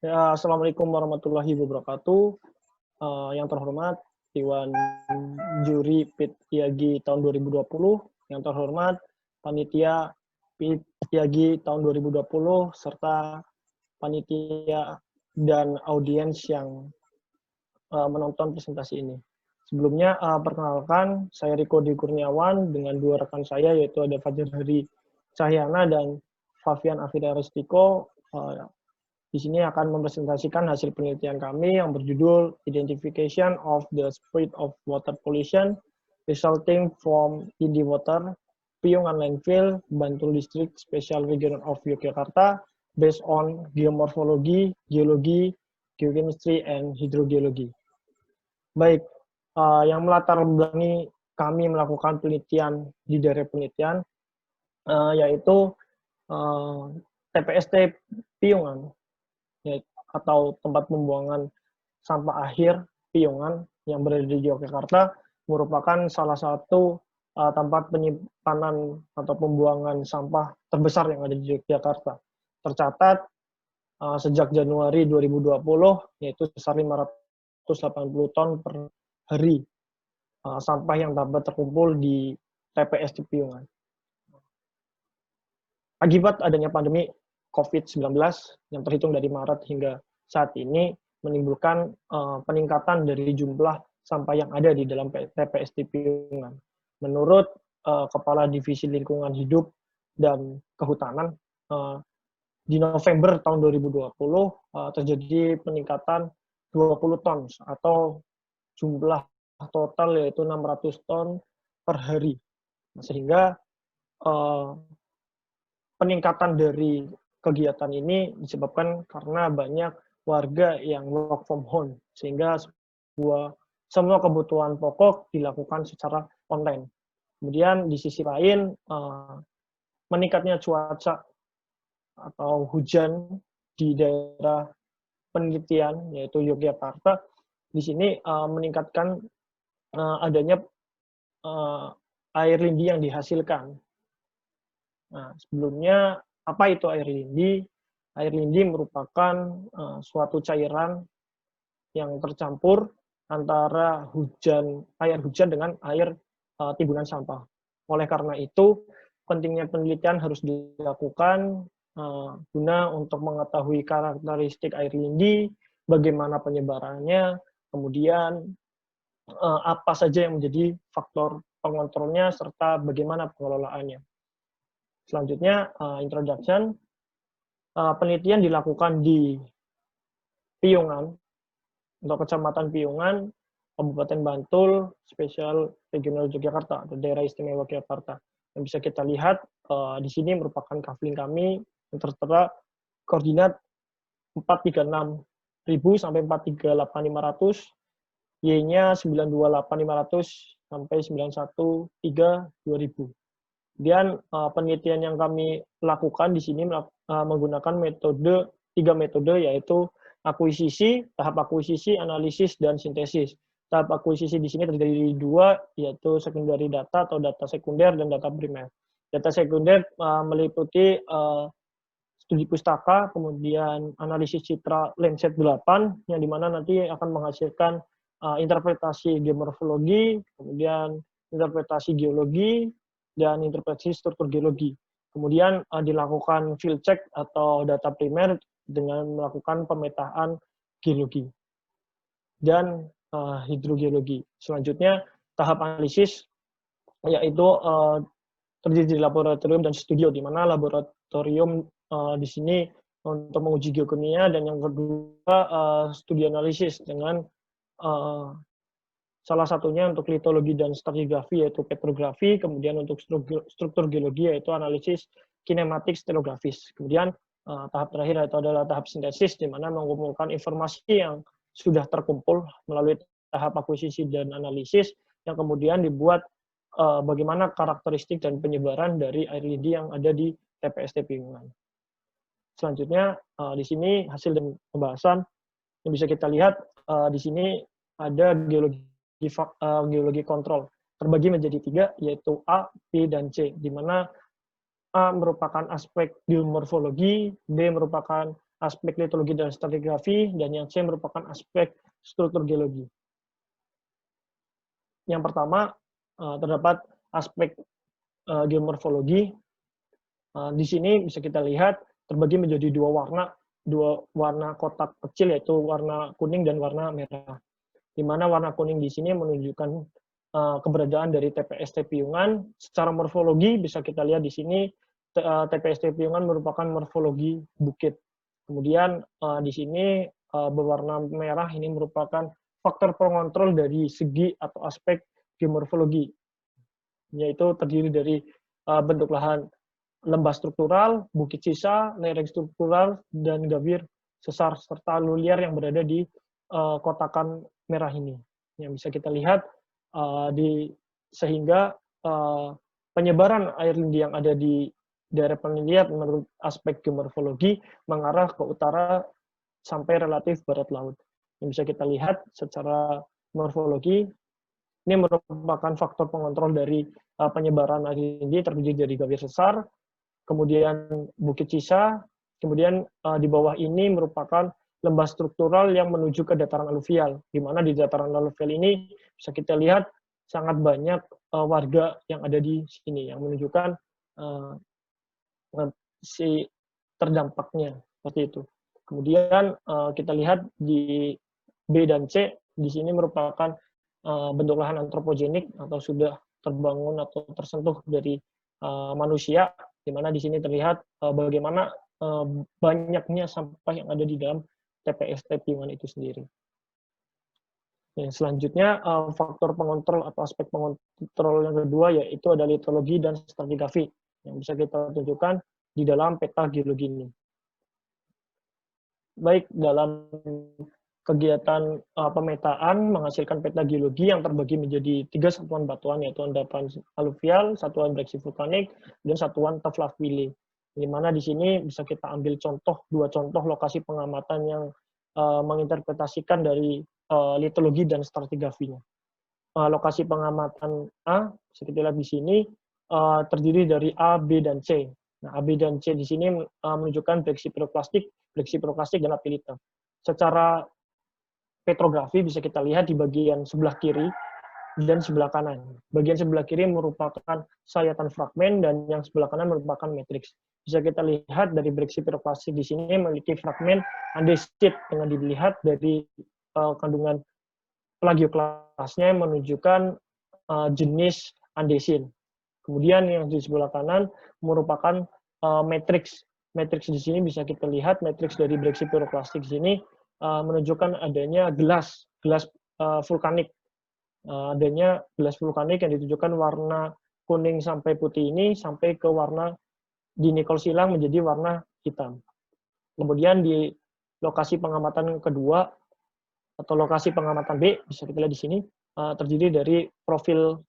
Ya, Assalamualaikum warahmatullahi wabarakatuh. Yang terhormat Dewan Juri PIT IAGI tahun 2020, yang terhormat Panitia PIT IAGI tahun 2020, serta panitia dan audiens yang menonton presentasi ini. Sebelumnya, perkenalkan, saya Riko Dwi Kurniawan dengan dua rekan saya, yaitu ada Fajar Hari Cahyana dan Fabian Afida Restiko. Di sini akan mempresentasikan hasil penelitian kami yang berjudul Identification of the Spread of Water Pollution Resulting from in the Water, Piungan Landfill, Bantul District Special Region of Yogyakarta, based on geomorphology, geologi, geochemistry, and hydrogeology. Baik, yang melatar belakangi kami melakukan penelitian di daerah penelitian, yaitu TPST Piungan, atau tempat pembuangan sampah akhir Piungan yang berada di Yogyakarta, merupakan salah satu tempat penyimpanan atau pembuangan sampah terbesar yang ada di Yogyakarta. Tercatat sejak Januari 2020, yaitu sebesar 580 ton per hari sampah yang dapat terkumpul di TPS di Piungan. Akibat adanya pandemi COVID-19 yang terhitung dari Maret hingga saat ini menimbulkan peningkatan dari jumlah sampah yang ada di dalam TPS di Piungan. Menurut Kepala Divisi Lingkungan Hidup dan Kehutanan, di November tahun 2020 terjadi peningkatan 20 ton atau jumlah total yaitu 600 ton per hari. Sehingga peningkatan dari kegiatan ini disebabkan karena banyak warga yang work from home, sehingga semua kebutuhan pokok dilakukan secara online. Kemudian di sisi lain, meningkatnya cuaca atau hujan di daerah penelitian, yaitu Yogyakarta, di sini meningkatkan adanya air lindi yang dihasilkan. Nah, sebelumnya, apa itu air lindi? Air lindi merupakan suatu cairan yang tercampur antara air hujan dengan air timbunan sampah. Oleh karena itu, pentingnya penelitian harus dilakukan guna untuk mengetahui karakteristik air lindi, bagaimana penyebarannya, kemudian apa saja yang menjadi faktor pengontrolnya, serta bagaimana pengelolaannya. Selanjutnya, introduction. Penelitian dilakukan di Piungan, untuk Kecamatan Piungan, Kabupaten Bantul, Spesial Regional Yogyakarta, atau Daerah Istimewa Yogyakarta. Yang bisa kita lihat, di sini merupakan kafling kami yang tertera koordinat 436.000 sampai 438.500, Y-nya 928.500 sampai 913.2000. Kemudian penelitian yang kami lakukan di sini menggunakan tiga metode, yaitu akuisisi, tahap akuisisi, analisis, dan sintesis. Tahap akuisisi di sini terdiri dari dua, yaitu secondary data atau data sekunder dan data primer. Data sekunder meliputi studi pustaka, kemudian analisis citra Landsat 8, yang dimana nanti akan menghasilkan interpretasi geomorfologi, kemudian interpretasi geologi, dan interpretasi struktur geologi. Kemudian dilakukan field check atau data primer dengan melakukan pemetaan geologi dan hidrogeologi. Selanjutnya tahap analisis, yaitu terdiri dari laboratorium dan studio, di mana laboratorium di sini untuk menguji geokimia, dan yang kedua studi analisis dengan salah satunya untuk litologi dan stratigrafi, yaitu petrografi. Kemudian untuk struktur geologi, yaitu analisis kinematik stratigrafis. Kemudian tahap terakhir itu adalah tahap sintesis, di mana mengumpulkan informasi yang sudah terkumpul melalui tahap akuisisi dan analisis, yang kemudian dibuat bagaimana karakteristik dan penyebaran dari air lindi yang ada di TPST Piungan. Selanjutnya, di sini hasil dan pembahasan yang bisa kita lihat, di sini ada geologi kontrol terbagi menjadi 3, yaitu A, B, dan C, di mana A merupakan aspek geomorfologi, B merupakan aspek litologi dan stratigrafi, dan yang C merupakan aspek struktur geologi. Yang pertama, terdapat aspek geomorfologi. Di sini bisa kita lihat terbagi menjadi dua warna kotak kecil, yaitu warna kuning dan warna merah. Di mana warna kuning di sini menunjukkan keberadaan dari TPST Piungan. Secara morfologi bisa kita lihat di sini TPST Piungan merupakan morfologi bukit. Kemudian di sini berwarna merah ini merupakan faktor pengontrol dari segi atau aspek geomorfologi, yaitu terdiri dari bentuk lahan lembah struktural, bukit sisa, lereng struktural, dan gawir sesar, serta luliar yang berada di kotakan merah ini. Yang bisa kita lihat sehingga penyebaran air lindi yang ada di daerah penelitian menurut aspek geomorfologi mengarah ke utara sampai relatif barat laut. Yang bisa kita lihat secara morfologi, ini merupakan faktor pengontrol dari penyebaran air lindi terdiri dari gawir sesar, kemudian bukit sisa, kemudian di bawah ini merupakan lembah struktural yang menuju ke dataran aluvial, di mana di dataran aluvial ini bisa kita lihat sangat banyak warga yang ada di sini, yang menunjukkan si terdampaknya, seperti itu. Kemudian kita lihat di B dan C, di sini merupakan bentuk lahan antropogenik atau sudah terbangun atau tersentuh dari manusia, di mana di sini terlihat bagaimana banyaknya sampah yang ada di dalam TPST Piungan itu sendiri. Selanjutnya, faktor pengontrol atau aspek pengontrol yang kedua yaitu ada litologi dan stratigrafi yang bisa kita tunjukkan di dalam peta geologi ini. Baik, dalam kegiatan pemetaan menghasilkan peta geologi yang terbagi menjadi 3 satuan batuan, yaitu endapan aluvial, satuan breksi vulkanik, dan satuan taflafili. Di mana di sini bisa kita ambil dua contoh lokasi pengamatan yang menginterpretasikan dari litologi dan stratigrafinya. Lokasi pengamatan A, bisa kita lihat di sini, terdiri dari A, B, dan C. Nah, A, B, dan C di sini menunjukkan breksi piroklastik, dan apilita. Secara petrografi bisa kita lihat di bagian sebelah kiri dan sebelah kanan. Bagian sebelah kiri merupakan sayatan fragmen dan yang sebelah kanan merupakan matriks. Bisa kita lihat dari breksi piroklastik di sini memiliki fragmen andesit dengan dilihat dari kandungan plagioklasnya yang menunjukkan jenis andesin. Kemudian yang di sebelah kanan merupakan matriks. Matriks di sini bisa kita lihat matriks dari breksi piroklastik di sini menunjukkan adanya gelas vulkanik. Adanya gelas vulkanik yang ditunjukkan warna kuning sampai putih ini sampai ke warna di nikol silang menjadi warna hitam. Kemudian di lokasi pengamatan kedua atau lokasi pengamatan B bisa kita lihat di sini terdiri dari profil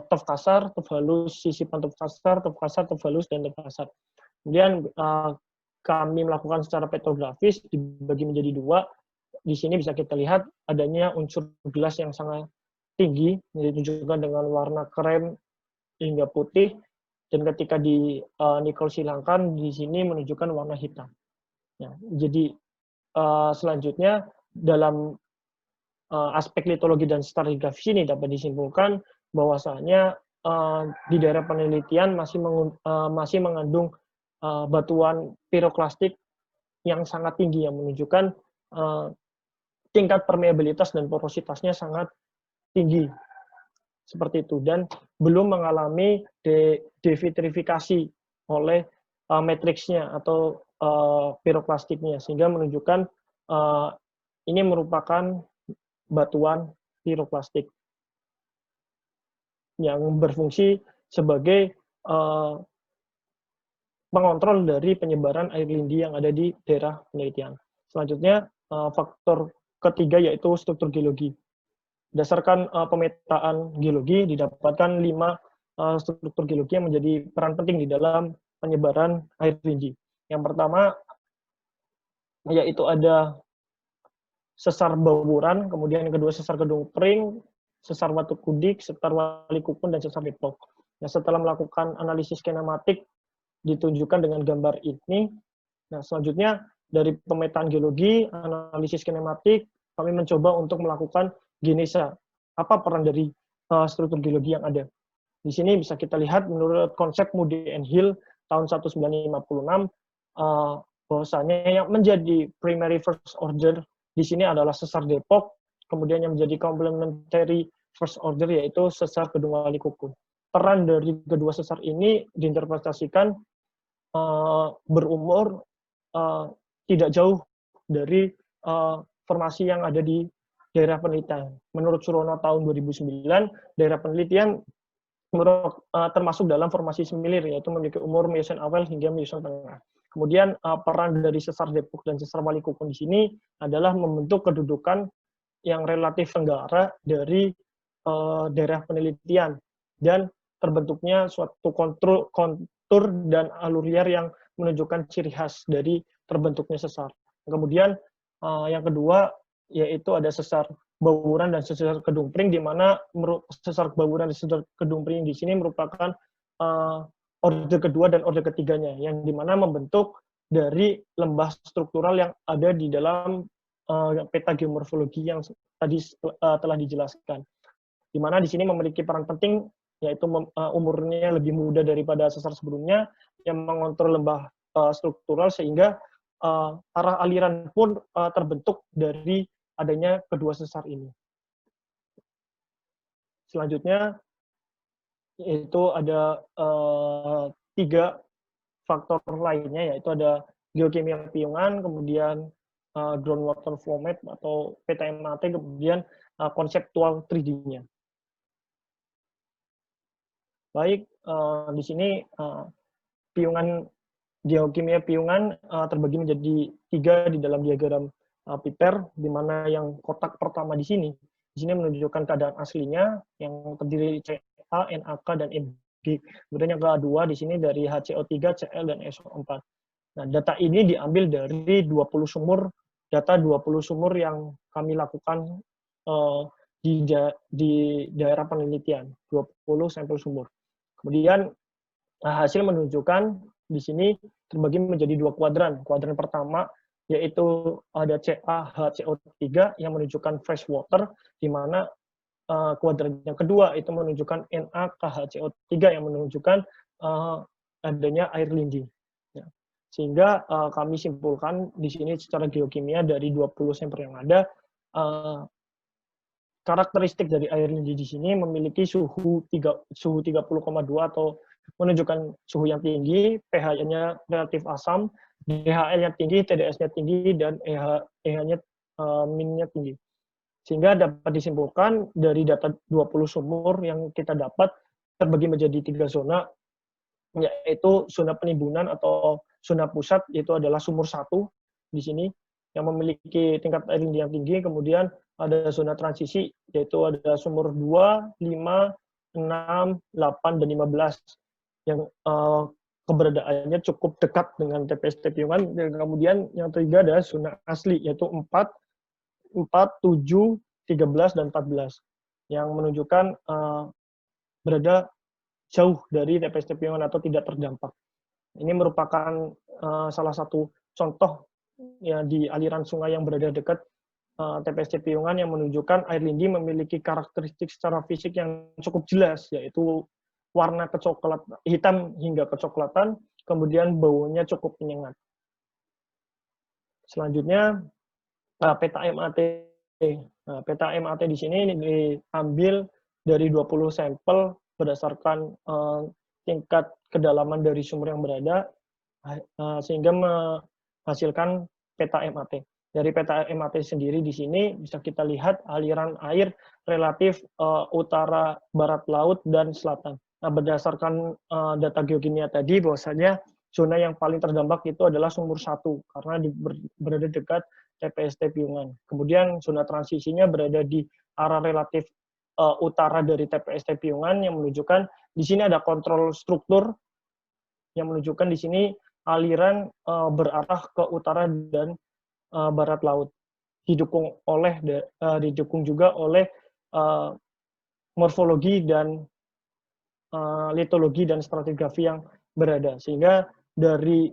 TOF kasar, TOF halus, sisipan TOF kasar, TOF halus, dan TOF kasar. Kemudian kami melakukan secara petrografis dibagi menjadi 2. Di sini bisa kita lihat adanya unsur gelas yang sangat tinggi, ditunjukkan dengan warna krem hingga putih, dan ketika di nikol silangkan di sini menunjukkan warna hitam. Ya, jadi selanjutnya dalam aspek litologi dan stratigrafi ini dapat disimpulkan bahwasanya di daerah penelitian masih mengandung batuan piroklastik yang sangat tinggi yang menunjukkan tingkat permeabilitas dan porositasnya sangat tinggi seperti itu, dan belum mengalami devitrifikasi oleh matriksnya atau piroklastiknya, sehingga menunjukkan ini merupakan batuan piroklastik yang berfungsi sebagai pengontrol dari penyebaran air lindi yang ada di daerah penelitian. Selanjutnya, faktor ketiga yaitu struktur geologi. Berdasarkan pemetaan geologi, didapatkan 5 struktur geologi yang menjadi peran penting di dalam penyebaran air lindi. Yang pertama, yaitu ada sesar bauburan, kemudian yang kedua sesar gedung pring, sesar watu kudik, sesar wali kupon, dan sesar depok. Nah, setelah melakukan analisis kinematik ditunjukkan dengan gambar ini. Nah, selanjutnya dari pemetaan geologi, analisis kinematik, kami mencoba untuk melakukan genesa. Apa peran dari struktur geologi yang ada? Di sini bisa kita lihat menurut konsep Moody and Hill tahun 1956, bahwasanya yang menjadi primary first order di sini adalah sesar Depok, kemudian yang menjadi complementary first order yaitu sesar Kedung Wali Kuku. Peran dari kedua sesar ini diinterpretasikan berumur tidak jauh dari formasi yang ada di daerah penelitian. Menurut Surono tahun 2009, daerah penelitian termasuk dalam formasi similir, yaitu memiliki umur Miocene awal hingga Miocene tengah. Kemudian peran dari sesar Depok dan sesar Wali Kuku di sini adalah membentuk kedudukan yang relatif tenggara dari daerah penelitian dan terbentuknya suatu kontur dan alur liar yang menunjukkan ciri khas dari terbentuknya sesar. Kemudian yang kedua yaitu ada sesar Bawuran dan sesar Kedung Pring, di mana sesar Bawuran dan sesar Kedung Pring di sini merupakan orde kedua dan orde ketiganya, yang di mana membentuk dari lembah struktural yang ada di dalam peta geomorfologi yang tadi telah dijelaskan. Di mana di sini memiliki peran penting, yaitu umurnya lebih muda daripada sesar sebelumnya, yang mengontrol lembah struktural sehingga arah aliran pun terbentuk dari adanya kedua sesar ini. Selanjutnya, yaitu ada 3 faktor lainnya, yaitu ada geokimia piungan, kemudian groundwater flow map atau peta MAT, kemudian konseptual 3D-nya. Baik, di sini piungan geokimia piungan terbagi menjadi 3 di dalam diagram Piper, di mana yang kotak pertama di sini menunjukkan keadaan aslinya yang terdiri CA, NaK, dan Mg. Kemudian yang kedua di sini dari HCO3, Cl, dan SO4. Nah, data ini diambil dari 20 sumur, data 20 sumur yang kami lakukan di daerah penelitian, 20 sampel sumur. Kemudian hasil menunjukkan di sini terbagi menjadi 2 kuadran. Kuadran pertama yaitu ada CaHCO3 yang menunjukkan fresh water, di mana kuadran yang kedua itu menunjukkan NaKHCO3 yang menunjukkan adanya air lindi. Ya. Sehingga kami simpulkan di sini secara geokimia dari 20 sampel yang ada, karakteristik dari air lindi di sini memiliki suhu 30,2 atau menunjukkan suhu yang tinggi, pH-nya relatif asam, DHL-nya tinggi, TDS-nya tinggi, dan EH-nya min-nya tinggi. Sehingga dapat disimpulkan dari data 20 sumur yang kita dapat terbagi menjadi 3 zona, yaitu zona penimbunan atau zona pusat, yaitu adalah sumur 1 di sini, yang memiliki tingkat air lindi yang tinggi. Kemudian ada zona transisi, yaitu ada sumur 2, 5, 6, 8, dan 15, yang keberadaannya cukup dekat dengan TPST Piungan. Dan kemudian yang ketiga ada zona asli, yaitu 4, 7, 13, dan 14, yang menunjukkan berada jauh dari TPST Piungan atau tidak terdampak. Ini merupakan salah satu contoh ya, di aliran sungai yang berada dekat TPST Piungan, yang menunjukkan air lindi memiliki karakteristik secara fisik yang cukup jelas, yaitu warna hitam hingga kecoklatan, kemudian baunya cukup menyengat. Selanjutnya, peta MAT. Nah, peta MAT di sini diambil dari 20 sampel berdasarkan tingkat kedalaman dari sumur yang berada, sehingga menghasilkan peta MAT. Dari peta MAT sendiri di sini bisa kita lihat aliran air relatif utara, barat laut, dan selatan. Nah, berdasarkan data geokimia tadi, bahwasanya zona yang paling terdampak itu adalah sumur 1, karena berada dekat TPST Piungan. Kemudian zona transisinya berada di arah relatif utara dari TPST Piungan, yang menunjukkan di sini ada kontrol struktur, yang menunjukkan di sini aliran berarah ke utara dan barat laut, didukung juga oleh morfologi dan litologi dan stratigrafi yang berada, sehingga dari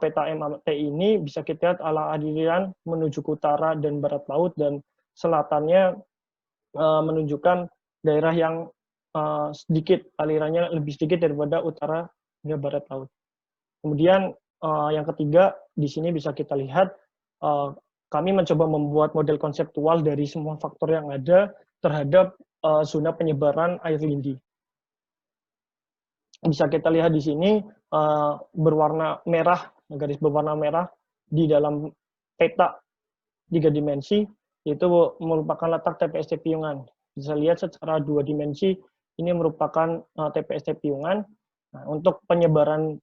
peta MAT ini bisa kita lihat aliran menuju ke utara dan barat laut, dan selatannya menunjukkan daerah yang sedikit, alirannya lebih sedikit daripada utara hingga barat laut. Kemudian yang ketiga, di sini bisa kita lihat kami mencoba membuat model konseptual dari semua faktor yang ada terhadap zona penyebaran air lindi. Bisa kita lihat di sini berwarna merah, garis berwarna merah di dalam peta 3 dimensi, itu merupakan letak TPST Piungan. Bisa lihat secara 2 dimensi, ini merupakan TPST Piungan. Nah, untuk penyebaran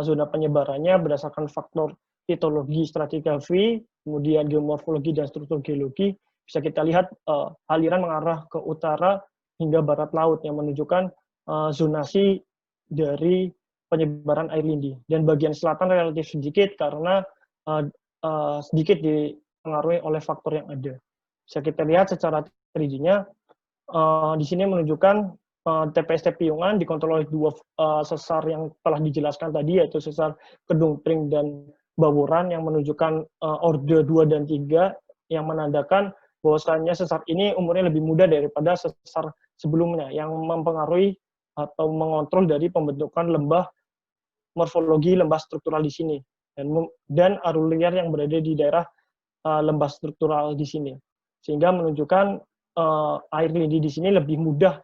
zona penyebarannya berdasarkan faktor litologi, stratigrafi, kemudian geomorfologi dan struktur geologi, bisa kita lihat aliran mengarah ke utara hingga barat laut yang menunjukkan zonasi dari penyebaran air lindi. Dan bagian selatan relatif sedikit karena sedikit dipengaruhi oleh faktor yang ada. Bisa kita lihat secara 3D-nya, di sini menunjukkan TPST Piungan dikontrol oleh 2 sesar yang telah dijelaskan tadi, yaitu sesar Kedung Pring dan Bawuran, yang menunjukkan orde 2 dan 3, yang menandakan bahwasannya sesar ini umurnya lebih muda daripada sesar sebelumnya, yang mempengaruhi atau mengontrol dari pembentukan lembah morfologi, lembah struktural di sini, dan arus liar yang berada di daerah lembah struktural di sini, sehingga menunjukkan air lindi di sini lebih mudah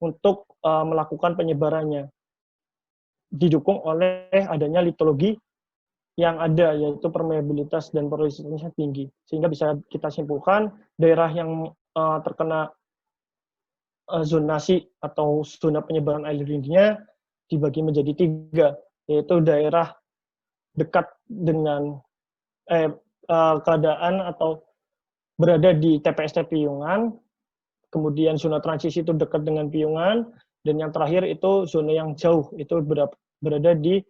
untuk melakukan penyebarannya, didukung oleh adanya litologi yang ada, yaitu permeabilitas dan porositasnya tinggi, sehingga bisa kita simpulkan daerah yang terkena zonasi atau zona penyebaran air lindinya dibagi menjadi 3, yaitu daerah dekat dengan keadaan atau berada di TPST Piungan, kemudian zona transisi itu dekat dengan Piungan, dan yang terakhir itu zona yang jauh, itu berada di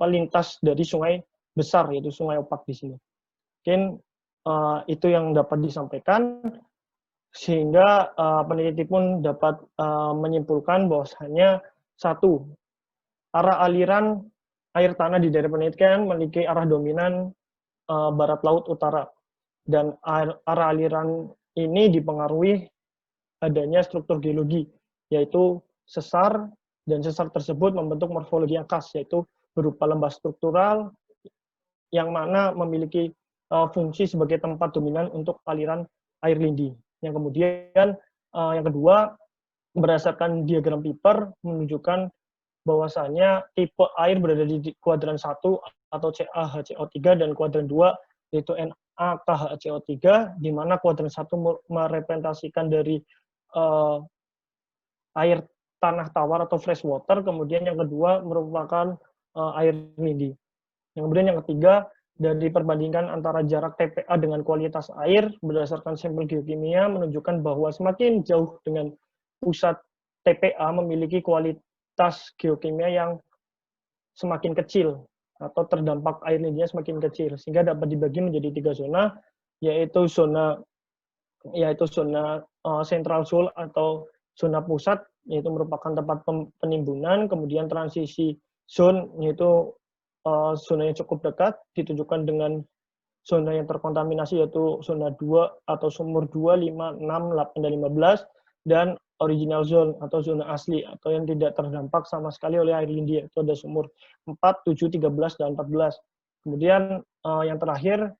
lintas dari sungai besar, yaitu Sungai Opak di sini. Mungkin itu yang dapat disampaikan, sehingga peneliti pun dapat menyimpulkan bahwasannya, 1, arah aliran air tanah di daerah penelitian memiliki arah dominan barat laut utara, dan arah aliran ini dipengaruhi adanya struktur geologi, yaitu sesar, dan sesar tersebut membentuk morfologi yang khas, yaitu berupa lembah struktural yang mana memiliki fungsi sebagai tempat dominan untuk aliran air lindi. Yang kemudian yang kedua, berdasarkan diagram Piper menunjukkan bahwasannya tipe air berada di kuadran 1 atau CaHCO3, dan kuadran 2 yaitu NaKHCO3, di mana kuadran 1 merepresentasikan dari air tanah tawar atau fresh water, kemudian yang kedua merupakan air lindi. Yang kemudian yang ketiga, dari perbandingan antara jarak TPA dengan kualitas air berdasarkan sampel geokimia menunjukkan bahwa semakin jauh dengan pusat TPA memiliki kualitas geokimia yang semakin kecil atau terdampak air lindinya semakin kecil, sehingga dapat dibagi menjadi 3 zona, yaitu zona central zone atau zona pusat, yaitu merupakan tempat penimbunan, kemudian transisi zone, yaitu zona yang cukup dekat, ditunjukkan dengan zona yang terkontaminasi, yaitu zona 2 atau sumur 2, 5, 6, 8, dan 15, dan original zone atau zona asli atau yang tidak terdampak sama sekali oleh air lindi, itu ada sumur 4, 7, 13, dan 14. Kemudian yang terakhir,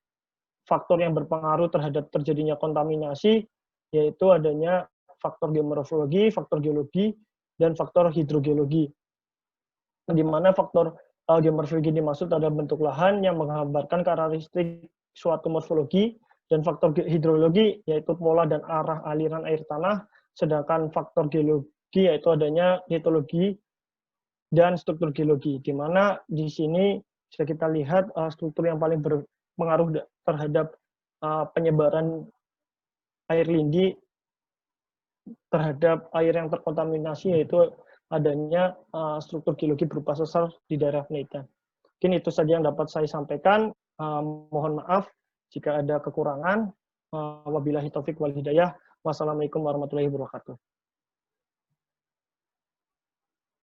faktor yang berpengaruh terhadap terjadinya kontaminasi, yaitu adanya faktor geomorfologi, faktor geologi, dan faktor hidrogeologi. Di mana faktor geomorfologi dimaksud adalah bentuk lahan yang menggambarkan karakteristik suatu morfologi, dan faktor hidrologi yaitu pola dan arah aliran air tanah, sedangkan faktor geologi yaitu adanya litologi dan struktur geologi, di mana di sini bisa kita lihat struktur yang paling berpengaruh terhadap penyebaran air lindi terhadap air yang terkontaminasi, yaitu adanya struktur geologi berupa sesar di daerah penelitian. Mungkin itu saja yang dapat saya sampaikan. Mohon maaf jika ada kekurangan. Wabillahi taufik wal hidayah. Wassalamualaikum warahmatullahi wabarakatuh.